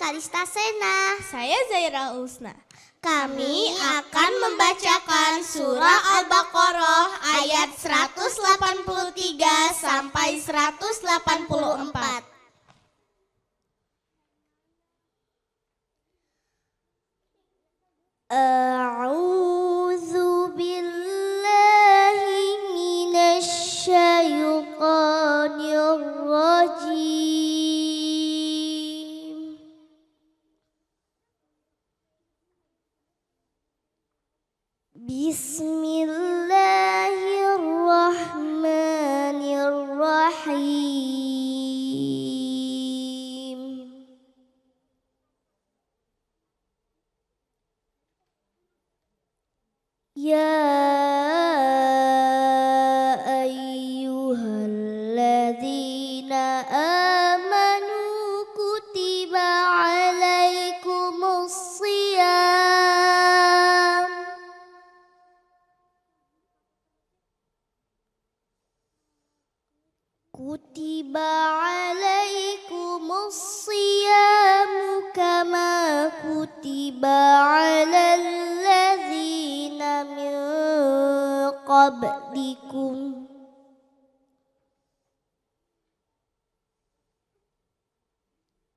Kalista Sena. Saya Zaira Usna. Kami akan membacakan surah Al-Baqarah ayat 183 sampai 184. A'udzu billahi minasy syaithanir rajim. Bismillahirrahmanirrahim. Ya ayyuhalladzina amanu kutiba alaikumus shiyam. Kutiba alaikumus shiyamu kama kutiba alal ladzina min qablikum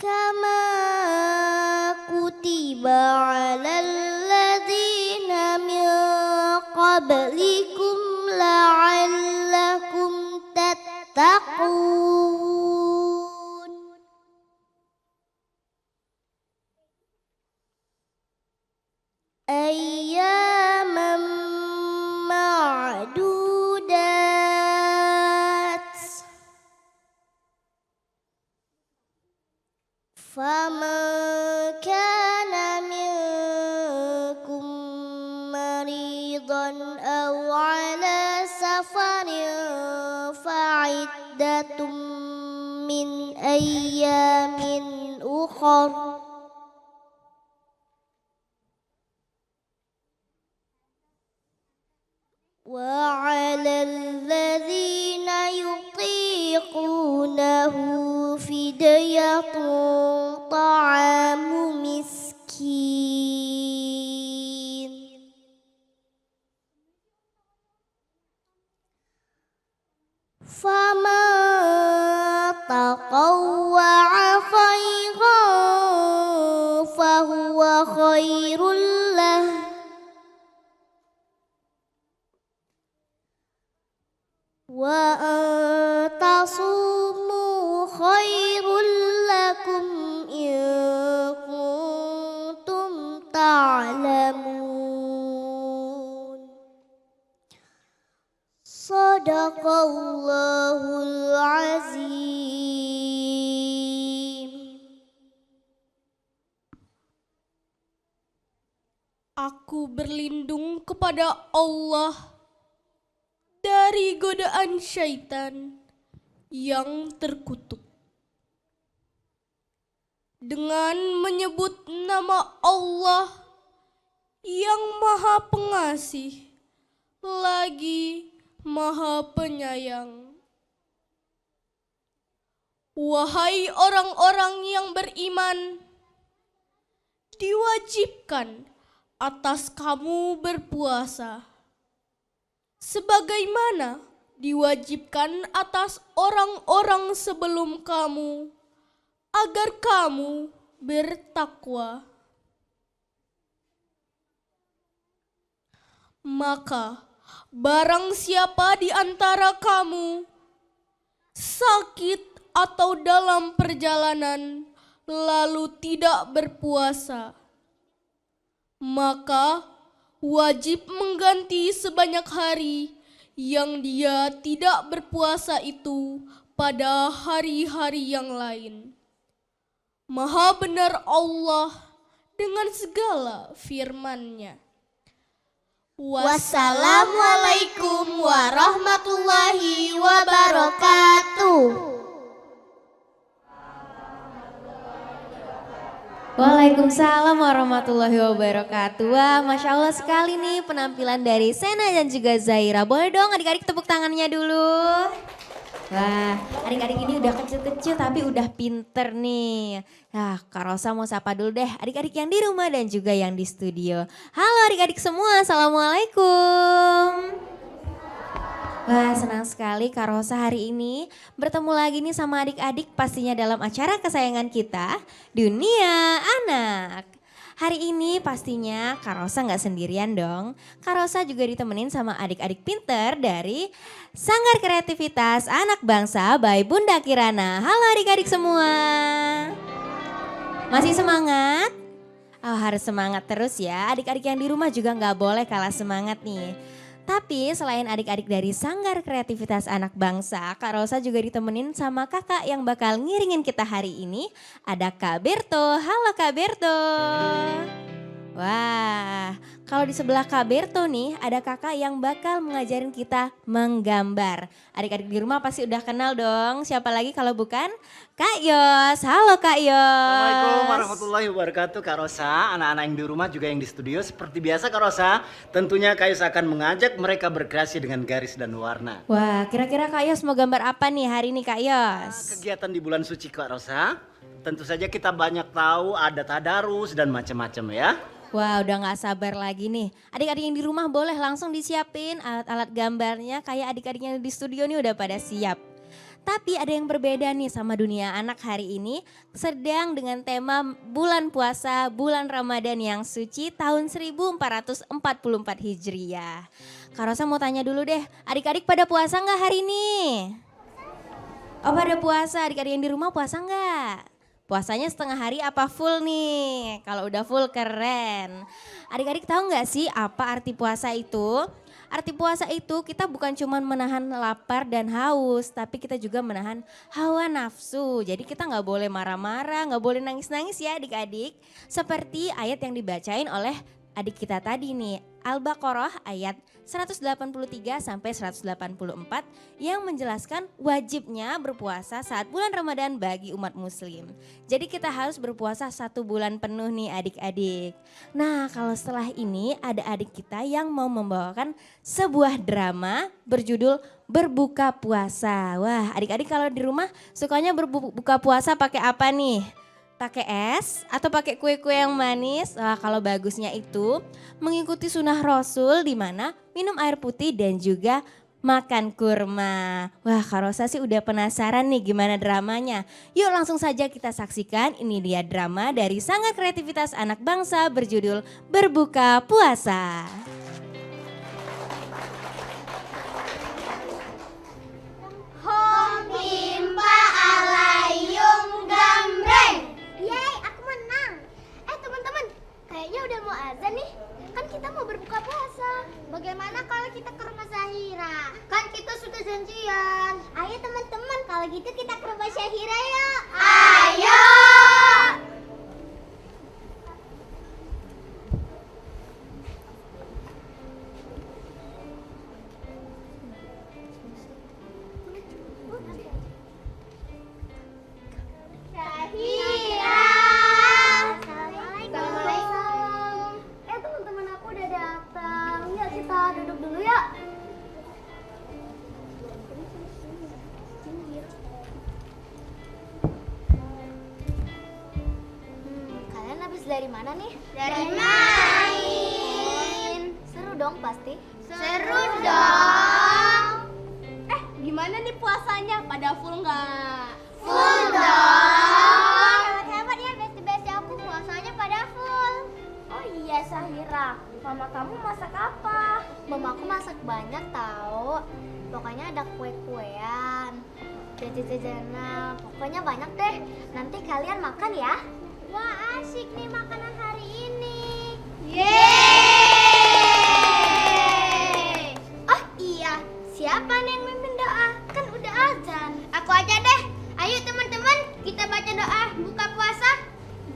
kama kutiba alal ladzina min qablikum la'allakum tattaqun. Ayyaman ma'dudat. Faman kana minkum maridan aw ala safarin fa'iddatum min ayyamin ukhar. وعلى الذين يطيقونه فدية طعام مسكين. فمن تطوع خيرا فهو خير له وأن تصوموا خير لكم إن كنتم تعلمون. صدق الله العظيم. Aku berlindung kepada Allah dari godaan syaitan yang terkutuk. Dengan menyebut nama Allah yang Maha Pengasih lagi Maha Penyayang. Wahai orang-orang yang beriman, diwajibkan atas kamu berpuasa sebagaimana diwajibkan atas orang-orang sebelum kamu, agar kamu bertakwa. Maka barang siapa di antara kamu sakit atau dalam perjalanan lalu tidak berpuasa, maka wajib mengganti sebanyak hari yang dia tidak berpuasa itu pada hari-hari yang lain. Maha benar Allah dengan segala firman-Nya. Wassalamualaikum warahmatullahi wabarakatuh. Waalaikumsalam warahmatullahi wabarakatuh. Wah, Masya Allah sekali nih penampilan dari Sena dan juga Zaira. Boleh dong adik-adik tepuk tangannya dulu. Wah, adik-adik ini udah kecil-kecil tapi udah pinter nih. Nah, Kak Rosa mau sapa dulu deh adik-adik yang di rumah dan juga yang di studio. Halo adik-adik semua, Assalamualaikum. Wah, senang sekali Kak Rosa hari ini bertemu lagi nih sama adik-adik pastinya dalam acara kesayangan kita, Dunia Anak. Hari ini pastinya Kak Rosa nggak sendirian dong. Kak Rosa juga ditemenin sama adik-adik pinter dari Sanggar Kreativitas Anak Bangsa by Bunda Kirana. Halo adik-adik semua. Masih semangat? Oh, harus semangat terus ya. Adik-adik yang di rumah juga nggak boleh kalah semangat nih. Tapi selain adik-adik dari Sanggar Kreativitas Anak Bangsa, Kak Rosa juga ditemenin sama kakak yang bakal ngiringin kita hari ini. Ada Kak Berto. Halo Kak Berto. Wah, kalau di sebelah Kak Berto nih ada kakak yang bakal mengajarin kita menggambar. Adik-adik di rumah pasti udah kenal dong, siapa lagi kalau bukan Kak Yos. Halo Kak Yos. Assalamualaikum warahmatullahi wabarakatuh Kak Rosa, anak-anak yang di rumah juga yang di studio. Seperti biasa Kak Rosa, tentunya Kak Yos akan mengajak mereka berkreasi dengan garis dan warna. Wah, kira-kira Kak Yos mau gambar apa nih hari ini Kak Yos? Kegiatan di bulan suci Kak Rosa, tentu saja kita banyak tahu ada tadarus dan macam-macam ya. Wah, udah gak sabar lagi nih. Adik-adik yang di rumah boleh langsung disiapin alat-alat gambarnya kayak adik-adik yang di studio nih udah pada siap. Tapi ada yang berbeda nih sama Dunia Anak hari ini, sedang dengan tema bulan puasa, bulan Ramadan yang suci tahun 1444 Hijriah. Kak Rosa mau tanya dulu deh, adik-adik pada puasa gak hari ini? Oh, pada puasa, adik-adik yang di rumah puasa gak? Puasanya setengah hari apa full nih? Kalau udah full keren. Adik-adik tahu nggak sih apa arti puasa itu? Arti puasa itu kita bukan cuma menahan lapar dan haus, tapi kita juga menahan hawa nafsu. Jadi kita nggak boleh marah-marah, nggak boleh nangis-nangis ya adik-adik. Seperti ayat yang dibacain oleh adik kita tadi nih, Al-Baqarah ayat 183 sampai 184 yang menjelaskan wajibnya berpuasa saat bulan Ramadan bagi umat muslim. Jadi kita harus berpuasa 1 bulan penuh nih adik-adik. Nah, kalau setelah ini ada adik kita yang mau membawakan sebuah drama berjudul Berbuka Puasa. Wah, adik-adik kalau di rumah sukanya berbuka puasa pakai apa nih? Pakai es atau pakai kue-kue yang manis? Wah, kalau bagusnya itu mengikuti sunnah Rasul di mana minum air putih dan juga makan kurma. Wah, Kak Rosa sih udah penasaran nih gimana dramanya. Yuk langsung saja kita saksikan, ini dia drama dari Sanggar Kreativitas Anak Bangsa berjudul Berbuka Puasa. Hom timpa alayum gambreng. Yeay, aku menang. Teman-teman, kayaknya udah mau azan nih. Kan kita mau berbuka puasa. Bagaimana kalau kita ke rumah Syahira? Kan kita sudah janjian. Ayo teman-teman, kalau gitu kita ke rumah Syahira yuk. Ayo. Syahira. Assalamualaikum. Teman-teman aku udah datang. Yuk kita duduk dulu yuk. Kalian habis dari mana nih? Dari main. Seru dong pasti? Seru dong. Gimana nih puasanya? Pada full nggak? Full dong. Hebat-hebat ya besti-besti aku puasanya pada full. Oh iya Syahira, mama kamu masak apa? Mama aku masak banyak tahu. Pokoknya ada kue-kuean, jajan-jajanan, pokoknya banyak deh. Nanti kalian makan ya. Wah asik nih makanan hari ini. Yeay! Oh iya, siapa nih yang mimpin doa? Kan udah azan. Aku aja deh. Ayo teman-teman, kita baca doa buka puasa.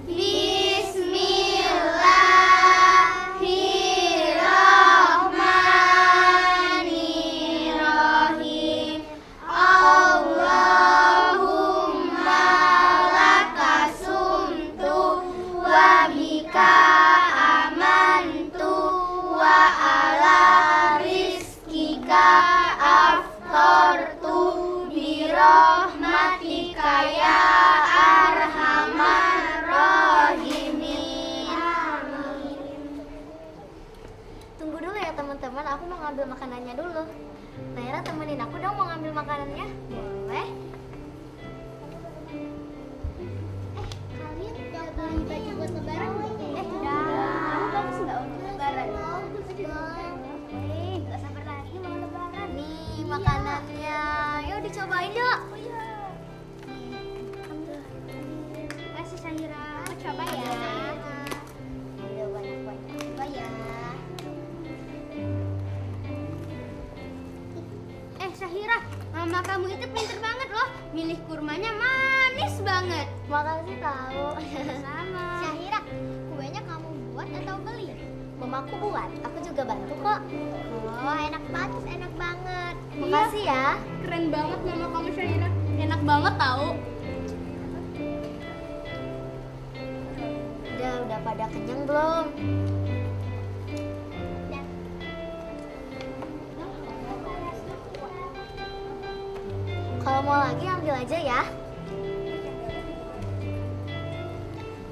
Bismillahirrahmanirrahim. Allahumma lakasumtu wa bika aman Syahira, mama kamu itu pinter banget loh. Milih kurmanya manis banget. Makasih tahu. Sama. Syahira, kuenya kamu buat atau beli? Mamaku buat, aku juga bantu kok. Oh, enak banget, enak banget. Makasih ya. Keren banget mama kamu Syahira. Enak banget tahu. Udah pada kenyang belum? Kalau mau lagi ambil aja ya.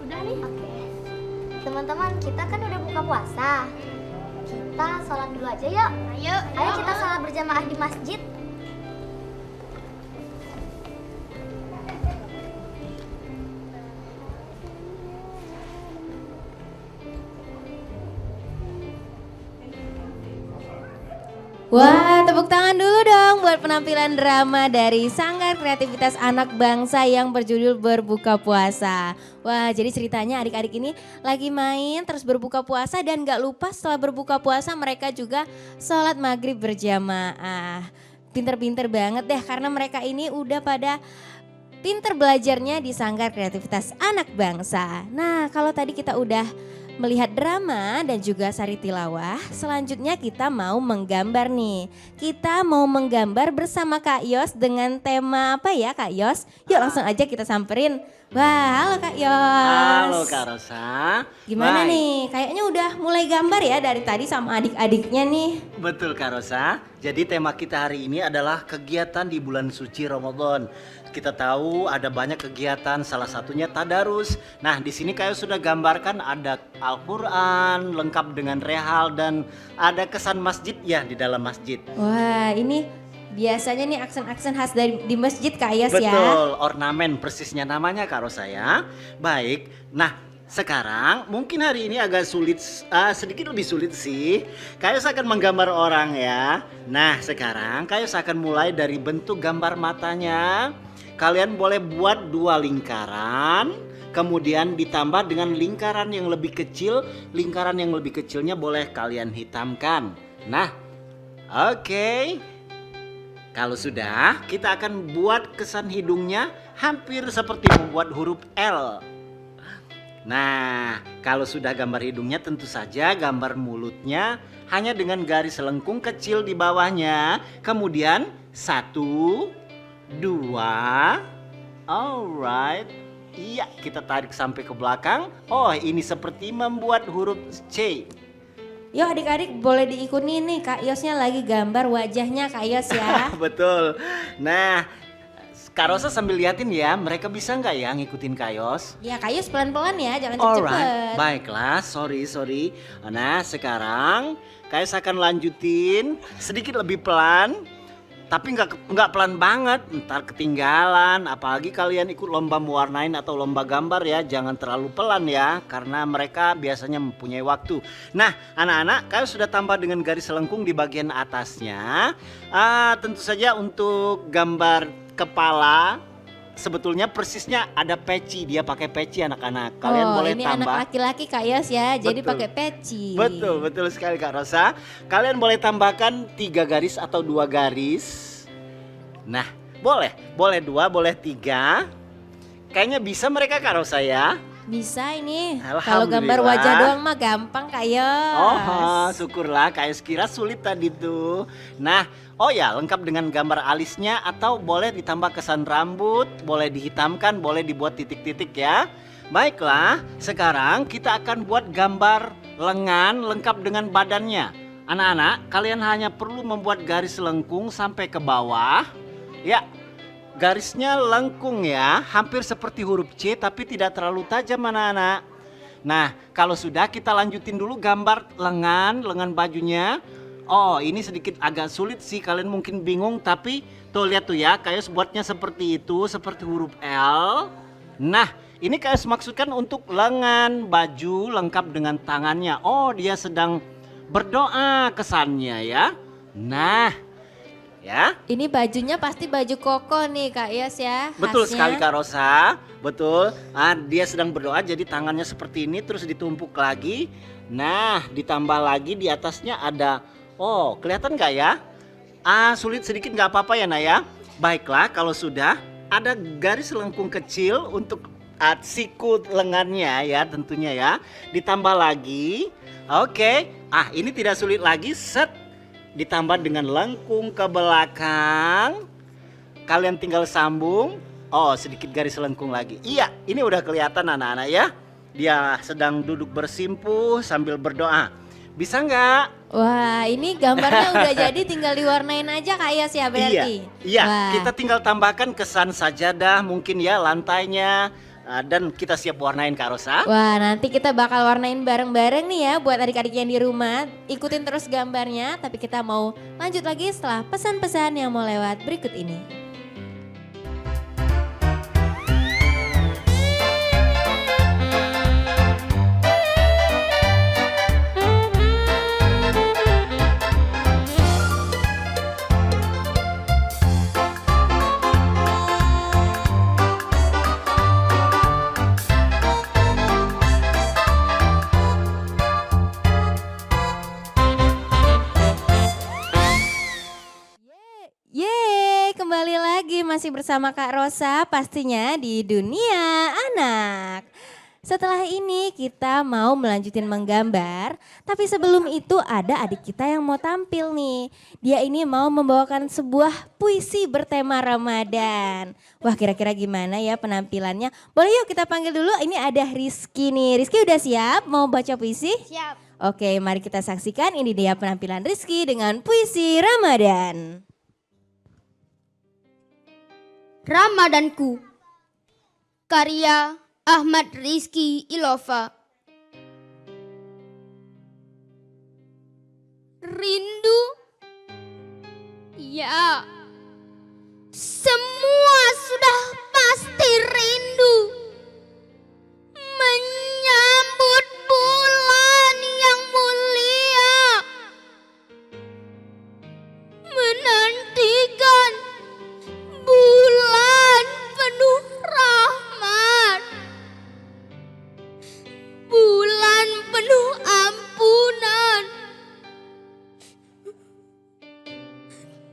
Udah nih. Oke. Teman-teman, kita kan udah buka puasa. Kita sholat dulu aja yuk. Ayo kita sholat berjamaah di masjid. Wah, tepuk tangan dulu dong buat penampilan drama dari Sanggar Kreativitas Anak Bangsa yang berjudul Berbuka Puasa. Wah, jadi ceritanya adik-adik ini lagi main terus berbuka puasa dan gak lupa setelah berbuka puasa mereka juga sholat maghrib berjamaah. Pinter-pinter banget deh karena mereka ini udah pada pinter belajarnya di Sanggar Kreativitas Anak Bangsa. Nah, kalau tadi kita udah melihat drama dan juga sari tilawah, selanjutnya kita mau menggambar nih. Kita mau menggambar bersama Kak Yos dengan tema apa ya Kak Yos? Yuk langsung aja kita samperin. Wah, halo Kak Yos. Halo Kak Rosa. Gimana Baik. nih? Kayaknya udah mulai gambar ya dari tadi sama adik-adiknya nih. Betul Kak Rosa. Jadi tema kita hari ini adalah kegiatan di bulan suci Ramadan. Kita tahu ada banyak kegiatan, salah satunya tadarus. Nah, di sini kayak sudah gambarkan ada Al-Qur'an lengkap dengan rehal dan ada kesan masjid ya di dalam masjid. Wah, ini biasanya nih aksen-aksen khas dari di masjid Kak Yos ya. Betul, ornamen persisnya namanya Kak Rosa ya. Baik. Nah, sekarang mungkin hari ini agak sulit, sedikit lebih sulit sih. Kayus akan menggambar orang ya. Nah, sekarang Kayus akan mulai dari bentuk gambar matanya. Kalian boleh buat 2 lingkaran, kemudian ditambah dengan lingkaran yang lebih kecil. Lingkaran yang lebih kecilnya boleh kalian hitamkan. Nah, oke. Kalau sudah, kita akan buat kesan hidungnya hampir seperti membuat huruf L. Nah, kalau sudah gambar hidungnya tentu saja gambar mulutnya hanya dengan garis lengkung kecil di bawahnya. Kemudian 1, 2, alright. Iya, kita tarik sampai ke belakang. Oh, ini seperti membuat huruf C. Yuk adik-adik boleh diikuti nih Kak Yosnya lagi gambar wajahnya Kak Yos ya. Betul. Nah, Kak Rosa sambil liatin ya, mereka bisa nggak ya ngikutin Kak Yos? Ya Kak Yos pelan-pelan ya, jangan Alright, cepet-cepet. baiklah, sorry. Nah, sekarang Kak Yos akan lanjutin sedikit lebih pelan. Tapi nggak pelan banget, ntar ketinggalan. Apalagi kalian ikut lomba mewarnain atau lomba gambar ya, jangan terlalu pelan ya, karena mereka biasanya mempunyai waktu. Nah, anak-anak, kalian sudah tambah dengan garis lengkung di bagian atasnya. Tentu saja untuk gambar kepala, sebetulnya persisnya ada peci, dia pakai peci anak-anak. Kalian boleh ini tambah. anak laki-laki Kak Yos ya, jadi Betul. pakai peci. Betul sekali Kak Rosa. Kalian boleh tambahkan 3 garis atau 2 garis. Nah, boleh 2, boleh 3. Kayaknya bisa mereka Kak Rosa ya. Bisa ini, Alhamdulillah. kalau gambar wajah doang mah gampang Kak Yos. Oh, syukurlah Kak Yos kira sulit tadi tuh. Nah, oh ya, lengkap dengan gambar alisnya atau boleh ditambah kesan rambut, boleh dihitamkan, boleh dibuat titik-titik ya. Baiklah, sekarang kita akan buat gambar lengan lengkap dengan badannya. Anak-anak, kalian hanya perlu membuat garis lengkung sampai ke bawah. Ya, garisnya lengkung ya, hampir seperti huruf C tapi tidak terlalu tajam anak-anak. Nah, kalau sudah kita lanjutin dulu gambar lengan bajunya. Oh, ini sedikit agak sulit sih, kalian mungkin bingung, tapi tuh lihat tuh ya, Kayus buatnya seperti itu, seperti huruf L. Nah, ini Kayus maksudkan untuk lengan baju lengkap dengan tangannya. Oh, dia sedang berdoa kesannya ya. Nah, ya. Ini bajunya pasti baju koko nih Kak Yos ya. Betul khasnya. sekali Kak Rosa, betul. Dia sedang berdoa jadi tangannya seperti ini terus ditumpuk lagi. Nah, ditambah lagi di atasnya ada, oh kelihatan gak ya? Sulit sedikit nggak apa-apa ya Naya. Baiklah, kalau sudah ada garis lengkung kecil untuk siku lengannya ya tentunya ya. Ditambah lagi. Oke. Ini tidak sulit lagi. Set. Ditambah dengan lengkung ke belakang. Kalian tinggal sambung. Sedikit garis lengkung lagi. Iya, ini udah kelihatan anak-anak ya. Dia sedang duduk bersimpuh sambil berdoa. Bisa nggak? Wah, ini gambarnya udah jadi, tinggal diwarnain aja Kak Yas ya berarti. Iya, Wah. kita tinggal tambahkan kesan sajadah mungkin ya lantainya dan kita siap warnain Kak Rosa. Wah, nanti kita bakal warnain bareng-bareng nih ya buat adik-adik yang di rumah. Ikutin terus gambarnya, tapi kita mau lanjut lagi setelah pesan-pesan yang mau lewat berikut ini. Yeay, kembali lagi masih bersama Kak Rosa pastinya di Dunia Anak. Setelah ini kita mau melanjutin menggambar, tapi sebelum itu ada adik kita yang mau tampil nih. Dia ini mau membawakan sebuah puisi bertema Ramadan. Wah, kira-kira gimana ya penampilannya? Boleh yuk kita panggil dulu, ini ada Rizky nih. Rizky udah siap mau baca puisi? Siap. Oke, mari kita saksikan ini dia penampilan Rizky dengan puisi Ramadan. Ramadanku, karya Ahmad Rizky Ilova. Rindu? Ya, semua sudah pasti rindu. Menyambut bulan yang mulia. Menantikan bulan penuh rahmat, bulan penuh ampunan.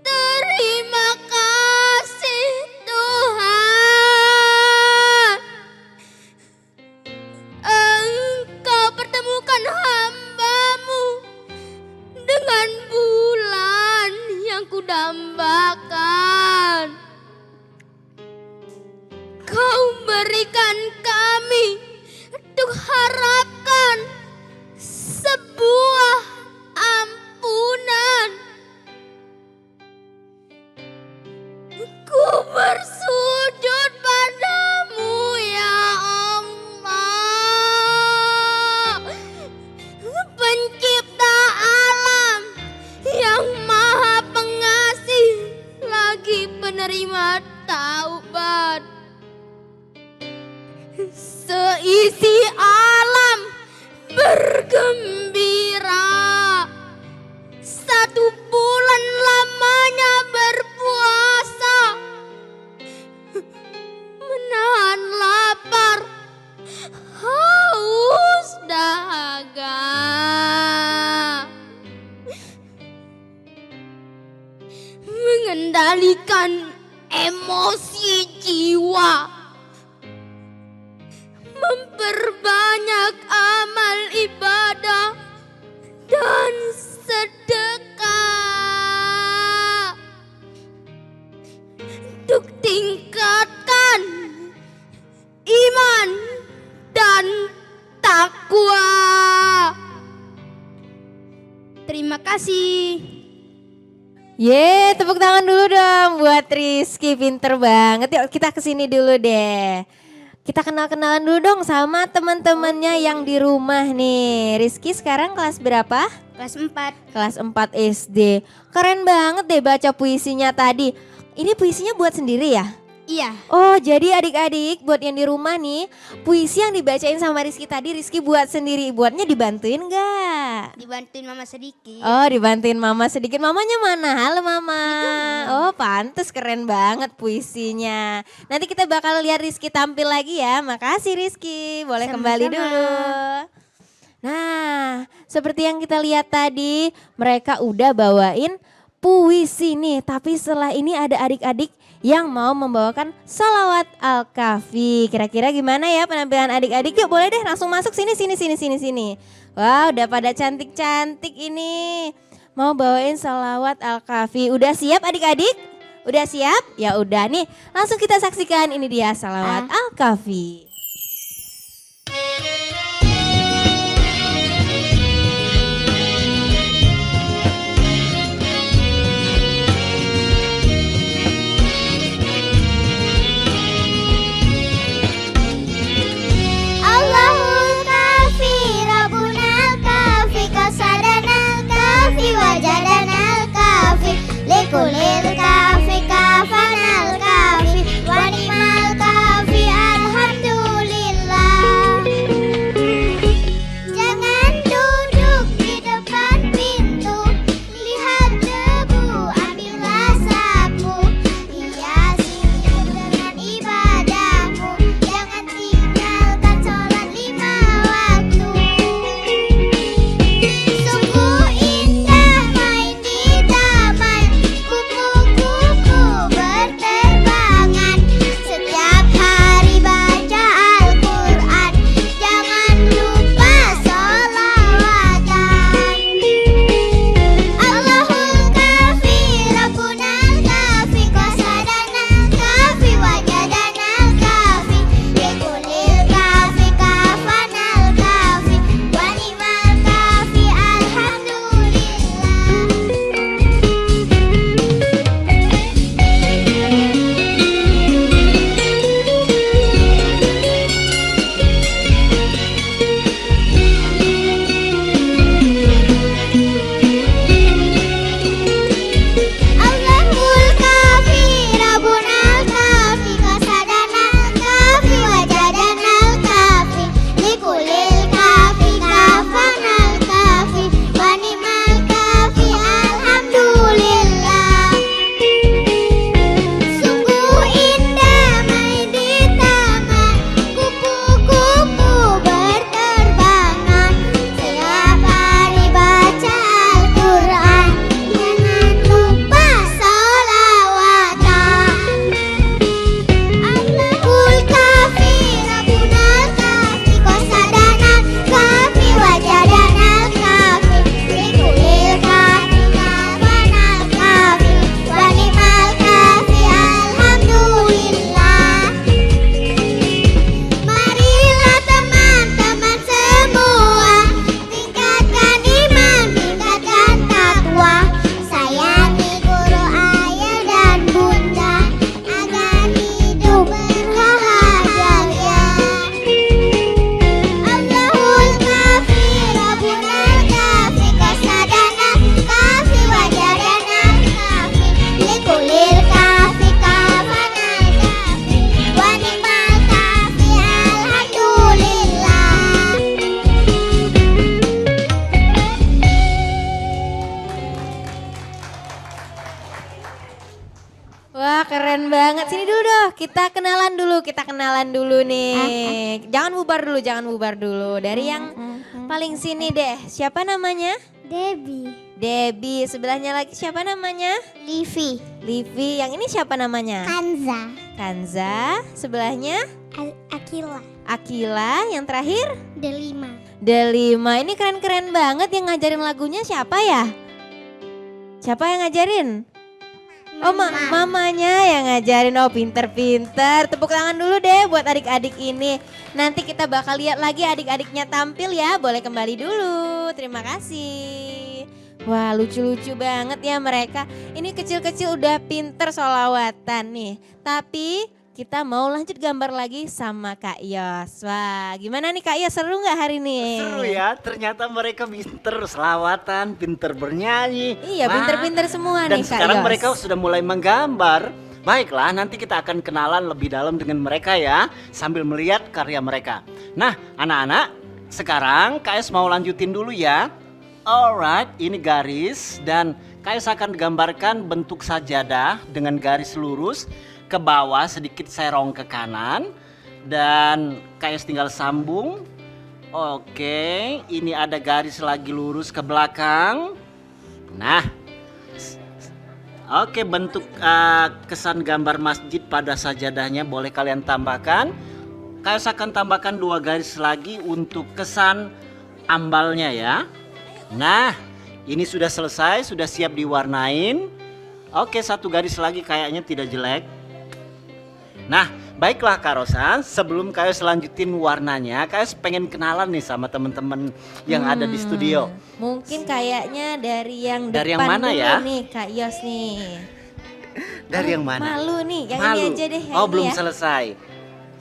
Terima kasih Tuhan, Engkau pertemukan hamba-Mu dengan bulan yang kudambakan. Kau berikan kami untuk harapkan sebuah ampunan. Ku bersujud padamu ya Allah, pencipta alam yang maha pengasih lagi penerima taubat. Seisi alam bergembira, satu bulan lamanya berpuasa, menahan lapar, haus dahaga, mengendalikan emosi jiwa, memperbanyak amal ibadah dan sedekah untuk tingkatkan iman dan takwa. Terima kasih. Ye, tepuk tangan dulu dong buat Rizky, pinter banget. Yuk kita kesini dulu deh. Kita kenal-kenalan dulu dong sama teman-temannya yang di rumah nih. Rizky sekarang kelas berapa? Kelas 4. Kelas 4 SD. Keren banget deh baca puisinya tadi. Ini puisinya buat sendiri ya? Iya. Oh, jadi adik-adik buat yang di rumah nih, puisi yang dibacain sama Rizky tadi Rizky buat sendiri. Buatnya dibantuin gak? Dibantuin mama sedikit. Oh, dibantuin mama sedikit. Mamanya mana? Halo mama. Oh, pantes keren banget puisinya. Nanti kita bakal lihat Rizky tampil lagi ya. Makasih Rizky. Boleh kembali dulu. Nah, seperti yang kita lihat tadi, mereka udah bawain puisi nih. Tapi setelah ini ada adik-adik yang mau membawakan sholawat Al-Kahfi. Kira-kira gimana ya penampilan adik-adik? Yuk boleh deh langsung masuk sini. Wow, udah pada cantik-cantik ini. Mau bawain sholawat Al-Kahfi. Udah siap adik-adik? Udah siap? Ya udah nih, langsung kita saksikan ini dia sholawat Al-Kahfi. Allahul kafi, Rabbunal kafi, qasadanal kafi, wajadanal kafi, likulil kafi, kafanal kafi, wanimal kafi, alhamdulillah. Jangan duduk di depan pintu, lihat debu, ambillah sapu, hiasi dengan ibadahmu, jangan tinggalkan sholat 5 waktu. Sungguh indah main di taman, kupu-kupu berterbangan, setiap hari baca Al-Quran, jangan lupa sholawatan. Allahul kafi, Rabbunal kafi, qasadanal kafi, wajadanal kafi, likulil kafi, kafanal kafi, wanimal kafi, Allahul kafi, Rabbunal kafi, qasadanal kafi, wajadanal kafi, likulil kafi, kafanal kafi, wanimal kafi, alhamdulillah. Sungguh indah main di taman, kupu-kupu berterbangan, setiap hari baca Al-Quran, jangan lupa sholawatan. Allahul kafi, Rabbunal kafi, qasadanal kafi, wajadanal kafi, likulil kafi, kafanal kafi, wanimal kafi, alhamdulillah. Marilah teman-teman semua, tingkatkan iman, tingkatkan takwa, sayangi guru, ayah dan bunda, agar hidup berbahagia. Allahul kafi, Rabbunal kafi, qasadanal kafi, wajadanal kafi, likulil kafi, kafanal kafi, wanimal kafi, alhamdulillah. Wah keren banget, sini dulu dong, kita kenalan dulu nih. Jangan bubar dulu, dari yang paling sini deh, siapa namanya? Debbie, sebelahnya lagi siapa namanya? Livi, yang ini siapa namanya? Kanza, sebelahnya? Akila, yang terakhir? Delima, ini keren-keren banget, yang ngajarin lagunya siapa ya? Siapa yang ngajarin? Oh mamanya yang ngajarin, oh pinter-pinter. Tepuk tangan dulu deh buat adik-adik ini. Nanti kita bakal lihat lagi adik-adiknya tampil ya, boleh kembali dulu. Terima kasih. Wah lucu-lucu banget ya mereka. Ini kecil-kecil udah pinter sholawatan nih. Tapi kita mau lanjut gambar lagi sama Kak Yos. Wah gimana nih Kak Yos, seru gak hari ini? Seru ya, ternyata mereka pinter selawatan, pinter bernyanyi. Iya pinter-pinter semua Dan nih Kak sekarang Yos. mereka sudah mulai menggambar. Baiklah, nanti kita akan kenalan lebih dalam dengan mereka ya, sambil melihat karya mereka. Nah anak-anak, sekarang KS mau lanjutin dulu ya. Alright, ini garis dan KS akan gambarkan bentuk sajadah dengan garis lurus ke bawah, sedikit serong ke kanan, dan KS tinggal sambung. Oke, ini ada garis lagi lurus ke belakang. Nah, Oke, bentuk kesan gambar masjid pada sajadahnya boleh kalian tambahkan. Kayos akan tambahkan 2 garis lagi untuk kesan ambalnya ya. Nah, ini sudah selesai, sudah siap diwarnain. Oke, 1 garis lagi kayaknya tidak jelek. Nah, baiklah Kak Rosa, sebelum Kayos lanjutin warnanya, Kayos pengen kenalan nih sama teman-teman yang ada di studio. Mungkin kayaknya dari yang Dari depan yang mana dulu ya? nih Kak Yos nih. Dari yang mana? Malu nih, yang Malu. ini aja deh. Yang Oh, ini belum ya. selesai.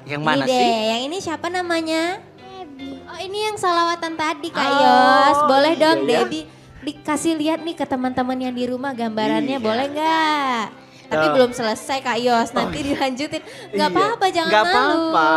Yang Ini mana deh, sih? yang ini siapa namanya? Debbie. Oh, ini yang salawatan tadi Kak Oh, Yos. Boleh iya dong ya. Debbie dikasih lihat nih ke teman-teman yang di rumah gambarannya, Iya. boleh nggak? Tapi Oh. belum selesai Kak Yos, nanti dilanjutin. Nggak Iya. apa-apa, jangan Nggak malu. apa-apa.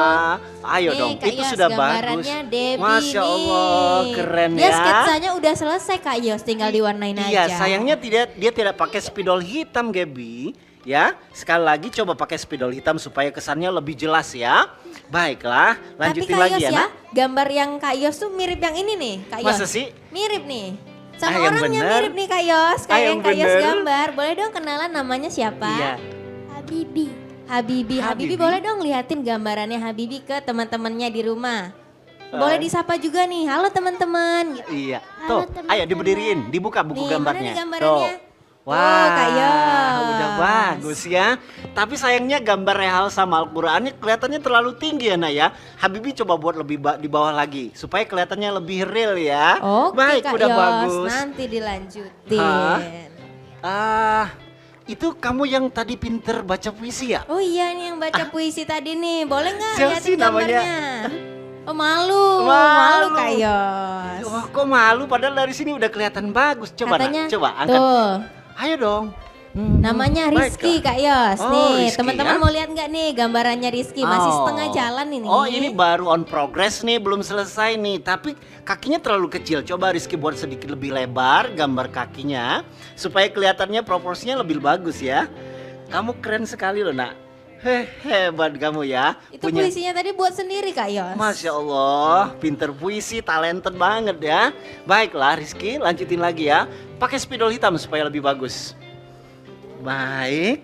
Ayo Nih, dong, Kak itu Yos, sudah bagus. gambarannya Debbie Masya Allah, nih. keren Dia ya. sketsanya udah selesai Kak Yos, tinggal diwarnain Iya, aja. sayangnya dia tidak pakai spidol hitam, Gaby. Ya, sekali lagi coba pakai spidol hitam supaya kesannya lebih jelas ya. Baiklah, lanjutin Tapi Kak lagi Yos ya, ya, Nak. gambar yang Kak Yos tuh mirip yang ini nih, Kak Yos. Masa sih? Mirip nih. Sama yang orangnya bener. mirip nih Kak Yos, kayak yang yang Kak Yos bener. gambar. Boleh dong kenalan namanya siapa? Iya. Habibi. Habibi. Habibi Habibi. boleh dong liatin gambarannya Habibi ke teman-temannya di rumah. Boleh disapa juga nih. Halo teman-teman. Iya. Halo, Tuh, teman-teman. ayo diberdiriin, dibuka buku Nih, mana gambarnya. nih gambarannya? Tuh. Tuh, Kak Yos. Udah bagus ya. Tapi sayangnya gambar Rehal sama Al-Qur'annya kelihatannya terlalu tinggi ya, Nak ya. Habibi coba buat lebih di bawah lagi supaya kelihatannya lebih real ya. Oke Baik, Kak udah Yos, bagus. nanti dilanjutin. Hah? Itu kamu yang tadi pinter baca puisi ya? Oh iya nih yang baca puisi tadi nih. Boleh nggak Siapa liatin sih namanya? gambarnya? Oh malu, Malu. Kak Yos. Wah, kok malu padahal dari sini udah kelihatan bagus. Coba, Katanya, Nak, coba angkat. tuh. Ayo dong. Namanya Rizky Baiklah. Kak Yos. Oh, Nih, Rizky teman-teman ya. mau lihat nggak nih gambarannya Rizky? Masih Oh. setengah jalan ini. Oh, ini baru on progress nih, belum selesai nih. Tapi kakinya terlalu kecil. Coba Rizky buat sedikit lebih lebar gambar kakinya supaya kelihatannya proporsinya lebih bagus ya. Kamu keren sekali loh, Nak. Hebat kamu ya. Itu puisinya tadi buat sendiri Kak Yos. Masya Allah, pinter puisi, talented banget ya. Baiklah Rizky, lanjutin lagi ya. Pakai spidol hitam supaya lebih bagus. Baik.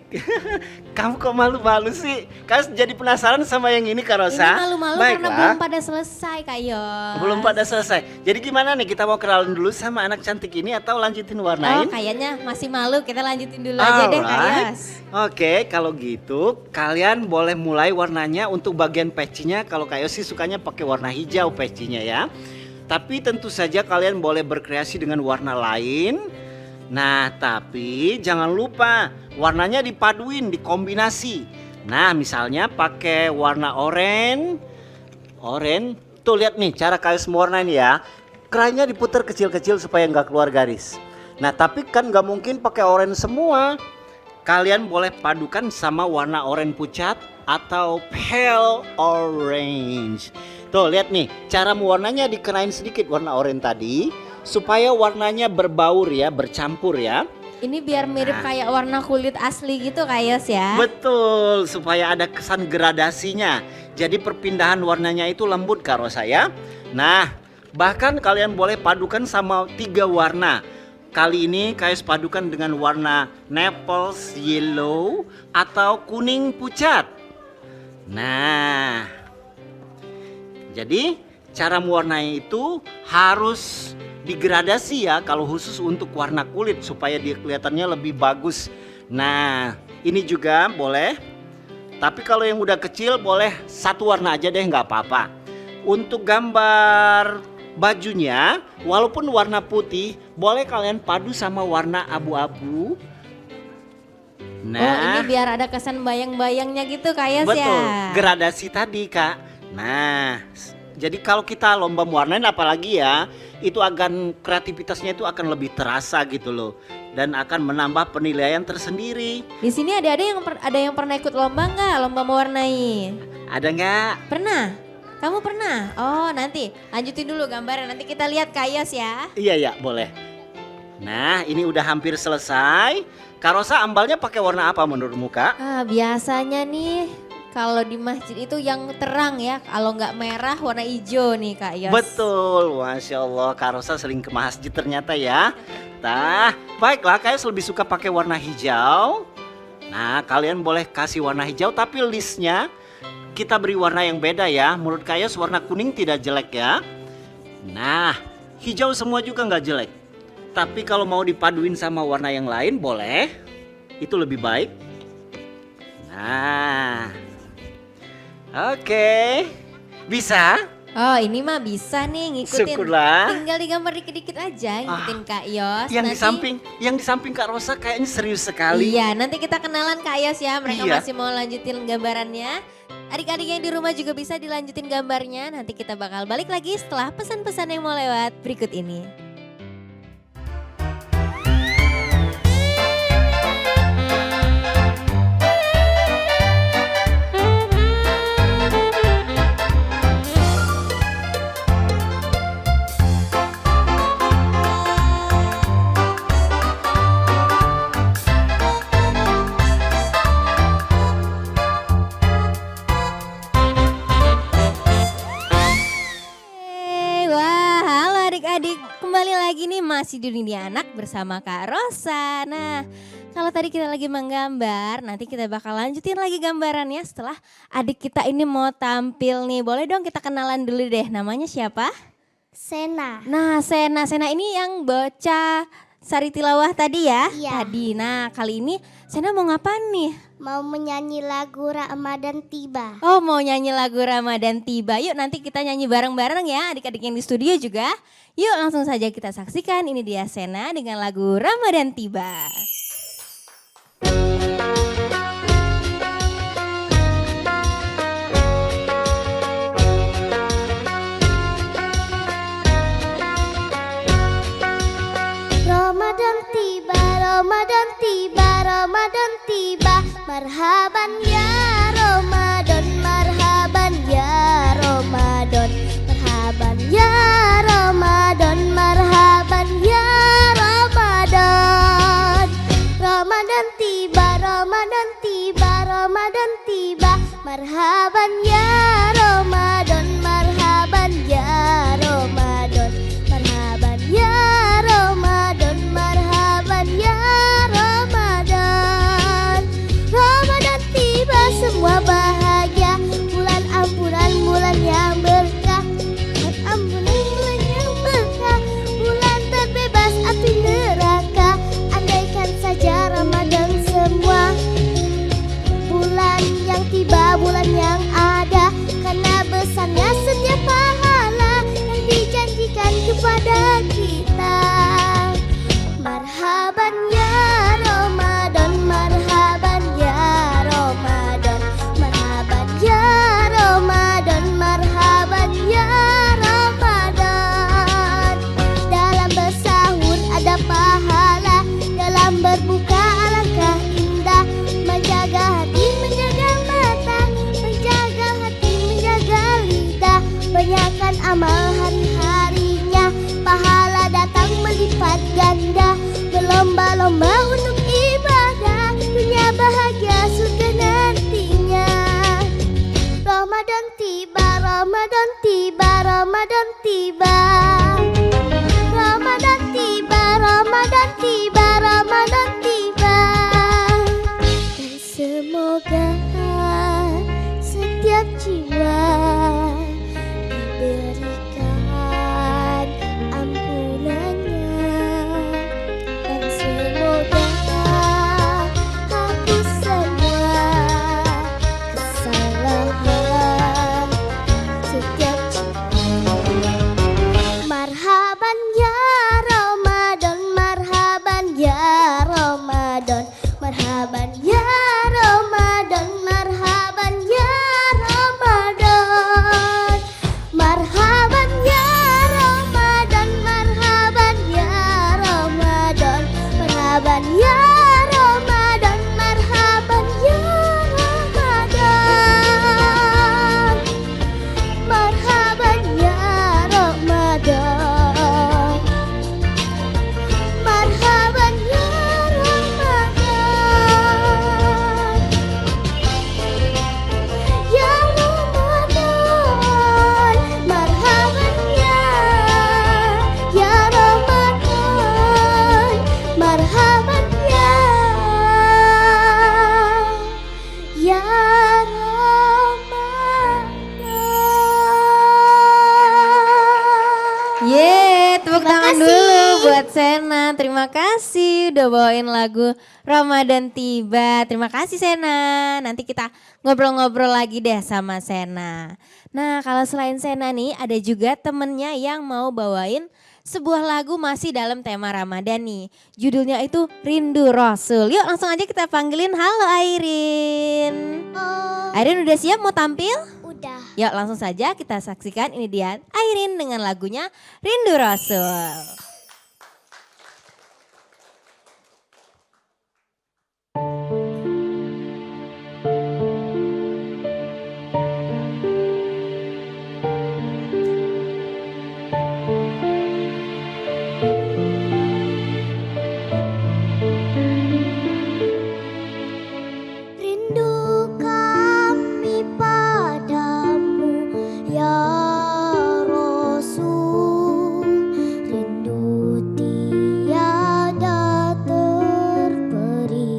Kamu kok malu-malu sih? Kamu jadi penasaran sama yang ini Kak Rosa? Ini malu-malu karena Baiklah. belum pada selesai Kak Yos. Belum pada selesai. Jadi gimana nih, kita mau kenalan dulu sama anak cantik ini atau lanjutin Oh warnain? kayaknya masih malu, kita lanjutin dulu aja deh Kak Alright. Yos. Oke, kalau gitu kalian boleh mulai warnanya untuk bagian pecinya. Kalau Kak Yos sih sukanya pakai warna hijau pecinya ya. Tapi tentu saja kalian boleh berkreasi dengan warna lain. Nah, tapi jangan lupa warnanya dipaduin, dikombinasi. Nah, misalnya pakai warna oranye. Tuh lihat nih cara Kak Yos mewarnain ya. Kerahnya diputar kecil-kecil supaya nggak keluar garis. Nah, tapi kan nggak mungkin pakai oranye semua. Kalian boleh padukan sama warna oranye pucat atau pale orange. Tuh lihat nih, cara mewarnanya dikenain sedikit warna oranye tadi supaya warnanya berbaur ya, bercampur ya. Ini biar mirip kayak warna kulit asli gitu Kak Yos ya. Betul, supaya ada kesan gradasinya. Jadi perpindahan warnanya itu lembut Kak Rosa ya. Nah, bahkan kalian boleh padukan sama 3 warna. Kali ini Kak Yos padukan dengan warna Naples yellow atau kuning pucat. Nah, jadi cara mewarnai itu harus digradasi ya, kalau khusus untuk warna kulit supaya dia kelihatannya lebih bagus. Nah, ini juga boleh. Tapi kalau yang udah kecil boleh 1 warna aja deh, nggak apa-apa. Untuk gambar bajunya, walaupun warna putih, boleh kalian padu sama warna abu-abu. Oh ini biar ada kesan bayang-bayangnya gitu Kak Yos betul, ya. gradasi tadi Kak. Nah, jadi kalau kita lomba mewarnain apalagi ya, itu akan kreativitasnya itu akan lebih terasa gitu loh, dan akan menambah penilaian tersendiri. Di sini ada yang pernah ikut lomba nggak? Lomba mewarnai? Ada nggak? Pernah? Kamu pernah? Oh nanti lanjutin dulu gambarnya, nanti kita lihat Kak Yos ya. Iya ya, boleh. Nah, ini udah hampir selesai. Kak Rosa, ambalnya pakai warna apa menurutmu Kak? Biasanya nih kalau di masjid itu yang terang ya, kalau nggak merah warna hijau nih Kak Yos. Betul, Masya Allah, Kak Rosa sering ke masjid ternyata ya. Nah, baiklah, kalian lebih suka pakai warna hijau. Nah, kalian boleh kasih warna hijau, tapi listnya kita beri warna yang beda ya. Menurut kalian warna kuning tidak jelek ya. Nah, hijau semua juga nggak jelek. Tapi kalau mau dipaduin sama warna yang lain boleh. Itu lebih baik. Nah, oke. Bisa? Oh ini mah bisa nih ngikutin. Syukurlah. Tinggal digambar dikit-dikit aja ngikutin Kak Yos. Yang di samping Kak Rosa kayaknya serius sekali. Iya, nanti kita kenalan Kak Yos ya. Mereka Iya. masih mau lanjutin gambarannya. Adik-adik yang di rumah juga bisa dilanjutin gambarnya. Nanti kita bakal balik lagi setelah pesan-pesan yang mau lewat berikut ini. Wah, halo adik-adik. Kembali lagi nih masih di Dunia Anak bersama Kak Rosa. Nah, kalau tadi kita lagi menggambar, nanti kita bakal lanjutin lagi gambarannya setelah adik kita ini mau tampil nih. Boleh dong kita kenalan dulu deh. Namanya siapa? Sena. Nah, Sena ini yang baca Sari Tilawah tadi ya? Iya. Tadi. Nah, kali ini Sena mau ngapain nih? Mau menyanyi lagu Ramadan Tiba. Oh, mau nyanyi lagu Ramadan Tiba. Yuk nanti kita nyanyi bareng-bareng ya, adik-adik yang di studio juga. Yuk langsung saja kita saksikan, ini dia Sena dengan lagu Ramadan Tiba. Ramadan tiba, Ramadan tiba, Ramadan tiba. Marhaban ya Ramadan, marhaban ya Ramadan. Marhaban ya Ramadan, marhaban ya Ramadan. Ramadan tiba, Ramadan tiba, Ramadan tiba. Marhaban ya Ramadan, marhaban ya Ramadan. Marhaban ya Ramadan, marhaban ya Ramadan. Ramadan tiba semua bahagia, bulan ampunan, bulan yang berkah. Bulan ampunan, bulan yang berkah, bulan terbebas api neraka. Andaikan saja Ramadan semua, bulan yang tiba, bulan yang ada. Karena besarnya setiap pahala yang dijanjikan kepada kita. Marhaban ya Ramadan, marhaban ya Ramadan. Marhaban ya Ramadan, marhaban ya Ramadan. Dalam bersahur ada pahala, dalam berbuka alangkah indah. Menjaga hati, menjaga mata, menjaga hati, menjaga lidah. Banyakkan amal hari-harinya, pahala datang melipat ganda. Berlomba-lomba untuk ibadah, dunia bahagia surga nantinya. Ramadan tiba, Ramadan tiba, Ramadan tiba. Ramadan tiba, Ramadan tiba, Ramadan tiba. Dan semoga setiap jiwa diberikan ampunannya. Dan semoga hapus semua kesalahan setiap jiwa. Marhaban ya Ramadan, marhaban ya Ramadan. Marhaban ya Ramadan, marhaban ya Ramadan. bawain lagu Ramadan Tiba. Terima kasih Sena. Nanti kita ngobrol-ngobrol lagi deh sama Sena. Nah kalau selain Sena nih ada juga temennya yang mau bawain sebuah lagu masih dalam tema Ramadan nih. Judulnya itu Rindu Rasul. Yuk langsung aja kita panggilin. Halo Airin. Airin udah siap mau tampil? Udah. Yuk langsung saja kita saksikan, ini dia Airin dengan lagunya Rindu Rasul. Rindu kami padamu ya Rasul, rindu tiada terperi.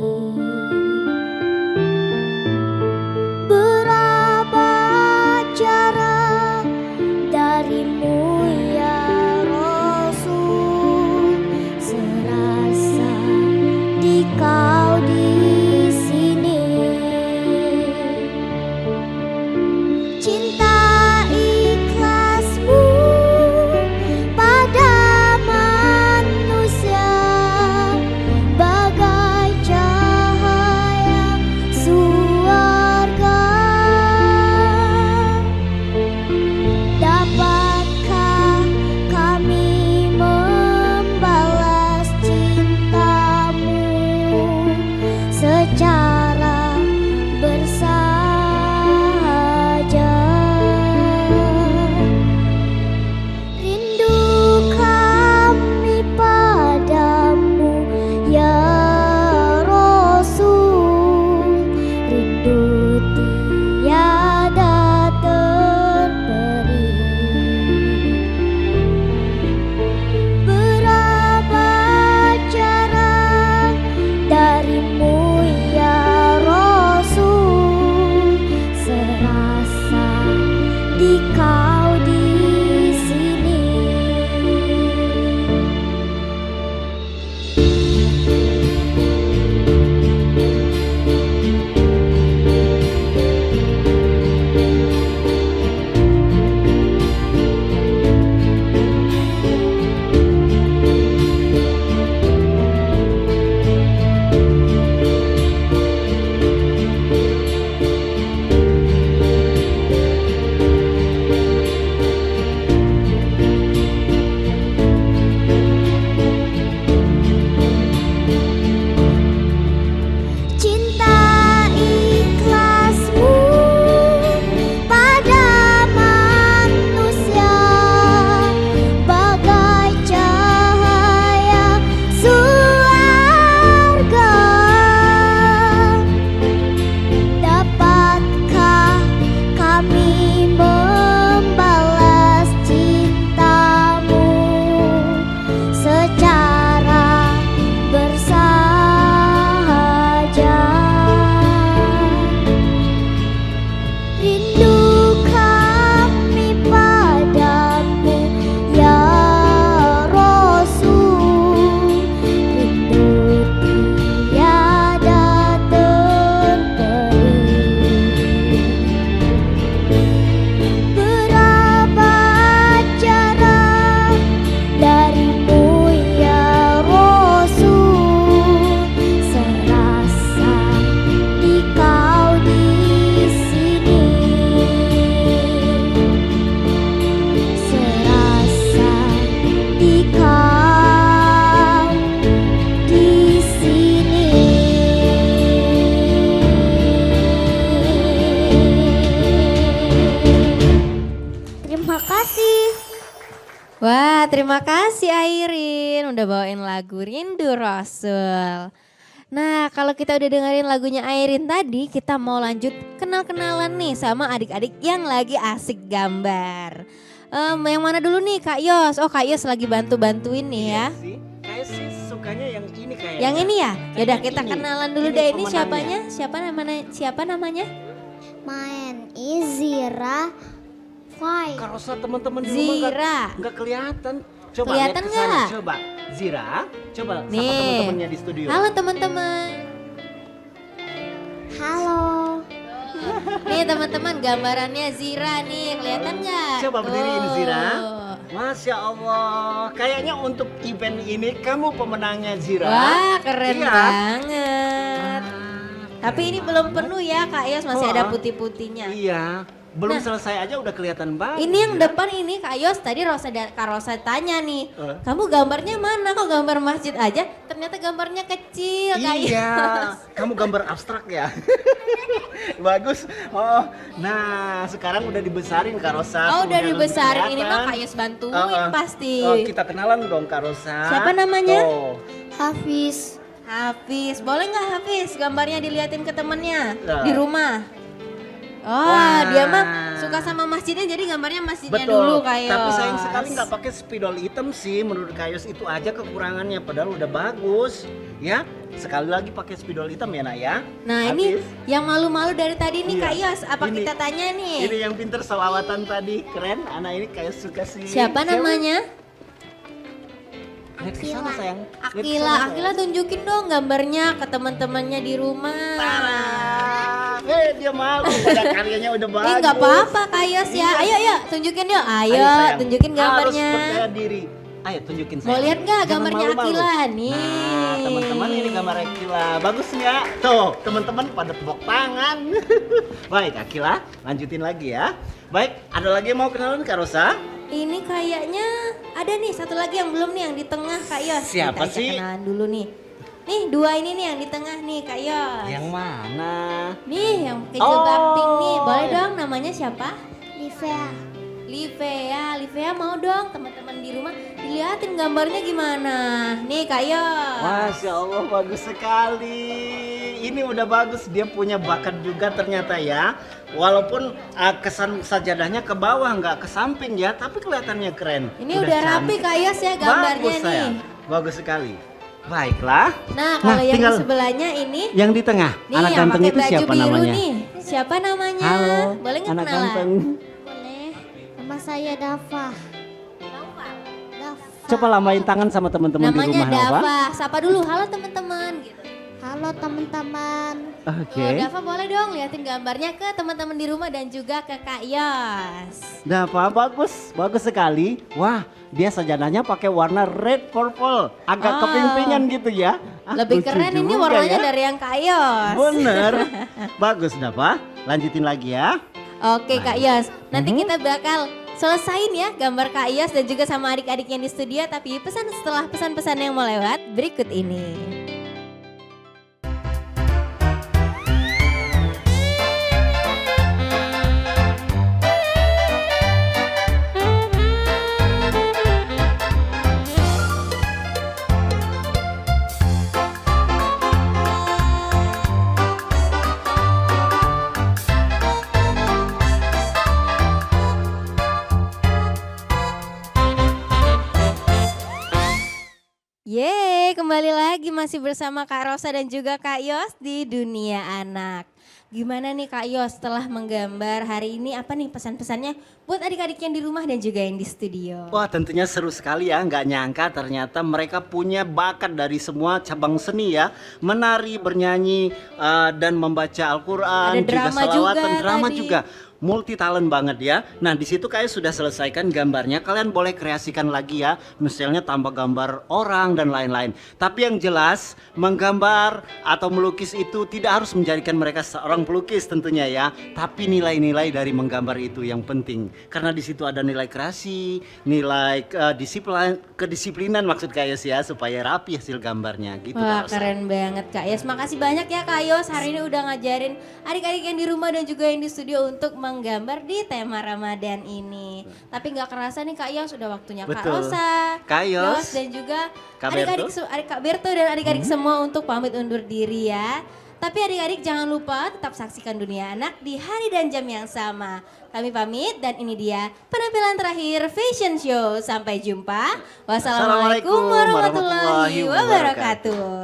Berapa jarak darimu ya Rasul, serasa di kau di sini. Cinta ikhlasmu pada manusia bagai cahaya surga. Dapatkah kami membalas cintamu secara bersahaja? Rindu kami padamu ya Rasul, rindu tiada terperi. Berapa jarak darimu ya Rasul, serasa di kau di sini. Cinta ikhlasmu pada manusia bagai cahaya surga. Dapatkah kami membalas cintamu secara bersahaja? Rindu kami padamu ya Rasul, rindu tiada terperi. Berapa jarak darimu ya Rasul, serasa di kau di sini. Serasa di kau di sini. Terima kasih. Wah terima kasih Airin udah bawain lagu Rindu Rasul. Nah kalau kita udah dengerin lagunya Airin tadi, kita mau lanjut kenal-kenalan nih sama adik-adik yang lagi asik gambar. Yang mana dulu nih Kak Yos? Oh Kak Yos lagi bantu-bantuin nih ya. Iya sih, kayak sih sukanya yang ini kayaknya. Yang ini ya? Yaudah Kayaknya kita ini. kenalan dulu Ini deh, ini pemenangnya. siapanya? Siapa namanya? Main Izira Fai. Kalau teman-teman di rumah Zira. nggak kelihatan. Coba Kelihatan lihat ke sana, nggak? coba. Zira, coba sapa Nih. teman-temannya di studio. Halo teman-teman. Halo. Nih teman-teman, gambarannya Zira nih, kelihatan nggak? Coba berdiriin, Tuh. Zira. Masya Allah, kayaknya untuk event ini kamu pemenangnya, Zira. Wah, keren Iya. banget. Tapi ini belum penuh ya Kak Yos, masih Oh. ada putih-putihnya. Iya, belum Nah. selesai aja udah kelihatan banget. Ini yang Zira. depan ini Kak Yos, tadi Kak Rosa tanya nih, Eh. kamu gambarnya mana? Kok gambar masjid aja? Ternyata gambarnya kecil Kak Iya, Yos. kamu gambar abstrak ya. Bagus. Oh, nah sekarang udah dibesarin Kak Rosa. Oh udah lebih dibesarin, ini mah kelihatan. Kak Yos bantuin Oh, pasti. Oh, kita kenalan dong Kak Rosa. Siapa namanya? Oh, Hafiz. Hafiz, boleh nggak Hafiz gambarnya diliatin ke temennya Nah. di rumah? Oh, Wah. dia mah suka sama masjidnya, jadi gambarnya masjidnya betul. dulu Kak Yos. Tapi sayang sekali nggak pakai spidol hitam sih. Menurut Kak Yos itu aja kekurangannya. Padahal udah bagus. Ya, sekali lagi pakai spidol hitam ya nak ya. Nah ini Hafiz. yang malu-malu dari tadi nih Iya. Kak Yos, apa Ini- kita tanya nih? Ini yang pinter selawatan tadi, keren. Anak ini Kak Yos suka sih. Siapa namanya? Lihat ke sana sayang. Lihat ke Akila, sana, Akila tunjukin dong gambarnya ke teman-temannya di rumah. Tara. Dia malu, pada karyanya udah bagus. Nggak apa-apa Kak Yos ya. Iya. Ayo tunjukin yuk. Ayo sayang. tunjukin gambarnya. Harus percaya diri. Ayo tunjukin saya. Mau lihat nggak Jangan gambarnya malu-malu. Akila nih? Nah, teman-teman ini gambar Akila. Bagus nggak? Tuh, teman-teman pada tepuk tangan. Baik, Akila, lanjutin lagi ya. Baik, ada lagi yang mau kenalan Kak Rosa? Ini kayaknya ada nih satu lagi yang belum nih yang di tengah Kak Yos. Siapa Kita ajak sih? kenalan dulu nih. Nih dua ini nih yang di tengah nih Kak Yos. Yang mana? Nih yang pakai jilbab Oh. pink nih. Boleh dong namanya siapa? Livia. Livea mau dong teman-teman di rumah dilihatin gambarnya gimana. Nih Kak Yos. Masya Allah, bagus sekali. Ini udah bagus, dia punya bakat juga ternyata ya. Walaupun kesan sajadahnya ke bawah, nggak ke samping ya, tapi kelihatannya keren. Ini udah rapi cantik. Kak Yos ya gambarnya Bagus, nih. sayang. Bagus sekali. Baiklah. Nah kalau yang tinggal di sebelahnya ini yang di tengah, nih anak yang ganteng pakai itu baju siapa biru namanya? nih. Siapa namanya? Halo, Boleh nggak anak kenalan? ganteng. Boleh. Nama saya Dafa. Naufal. Dafa. Coba lambain tangan sama teman-teman di Namanya rumah Nova. Dava. Sapa dulu, halo teman-teman gitu. Halo teman-teman. Oke. Oh, Dava boleh dong liatin gambarnya ke teman-teman di rumah dan juga ke Kak Yos. Dava bagus, bagus sekali. Wah, dia sajadahnya pakai warna red purple, agak Oh. kepimpingan gitu ya. Lebih lucu keren ini juga warnanya ya. dari yang Kak Yos. Bener, bagus Dava. Lanjutin lagi ya. Oke Kak Yos, nanti kita bakal selesain ya gambar Kak Yos dan juga sama adik-adiknya di studio. Tapi pesan setelah pesan-pesan yang mau lewat berikut ini. Yeay, kembali lagi masih bersama Kak Rosa dan juga Kak Yos di Dunia Anak. Gimana nih Kak Yos setelah menggambar hari ini, apa nih pesan-pesannya buat adik-adik yang di rumah dan juga yang di studio? Wah, tentunya seru sekali ya. Nggak nyangka ternyata mereka punya bakat dari semua cabang seni ya. Menari, bernyanyi, dan membaca Al-Quran, Ada juga drama salawatan, juga drama tadi. juga. Multi talent banget ya. Nah di situ kayak sudah selesaikan gambarnya. Kalian boleh kreasikan lagi ya. Misalnya tambah gambar orang dan lain-lain. Tapi yang jelas menggambar atau melukis itu tidak harus menjadikan mereka seorang pelukis tentunya ya. Tapi nilai-nilai dari menggambar itu yang penting. Karena di situ ada nilai kreasi, nilai kedisiplinan maksud Kak Yos ya, supaya rapi hasil gambarnya gitu. Wah Kak Rosa. keren banget Kak Yos. Makasih banyak ya Kak Yos hari ini udah ngajarin adik-adik yang di rumah dan juga yang di studio untuk menggambar di tema Ramadan ini. Tapi nggak kerasa nih Kak Yos udah waktunya Kak Betul. Rosa, Kak Yos, dan juga Kak adik-adik Kak Berto dan adik-adik Hmm. semua untuk pamit undur diri ya. Tapi adik-adik jangan lupa tetap saksikan Dunia Anak di hari dan jam yang sama. Kami pamit dan ini dia penampilan terakhir Fashion Show. Sampai jumpa. Wassalamualaikum warahmatullahi wabarakatuh.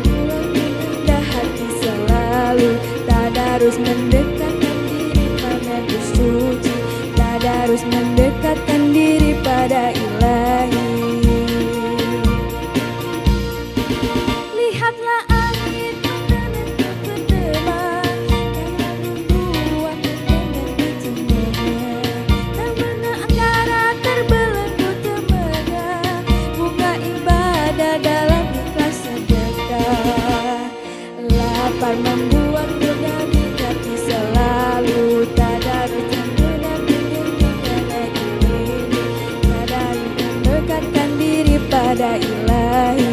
rendah hati selalu. Tadarus mendekatkan diri pada bersuci, tadarus mendekatkan diri pada Ilahi. Lihatlah angin menentu berdebar, yang membuat dengan bijinya. Taman anggara terbelenggu temegah, bunga ibadah dalam ikhlas sedekah. Lapar membuat berdari hati selalu, tadarus mendampingi pada diri, tadarus mendekatkan diri pada Ilahi.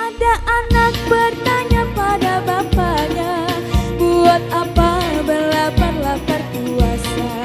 Ada anak bertanya pada bapaknya, buat apa berlapar-lapar puasa?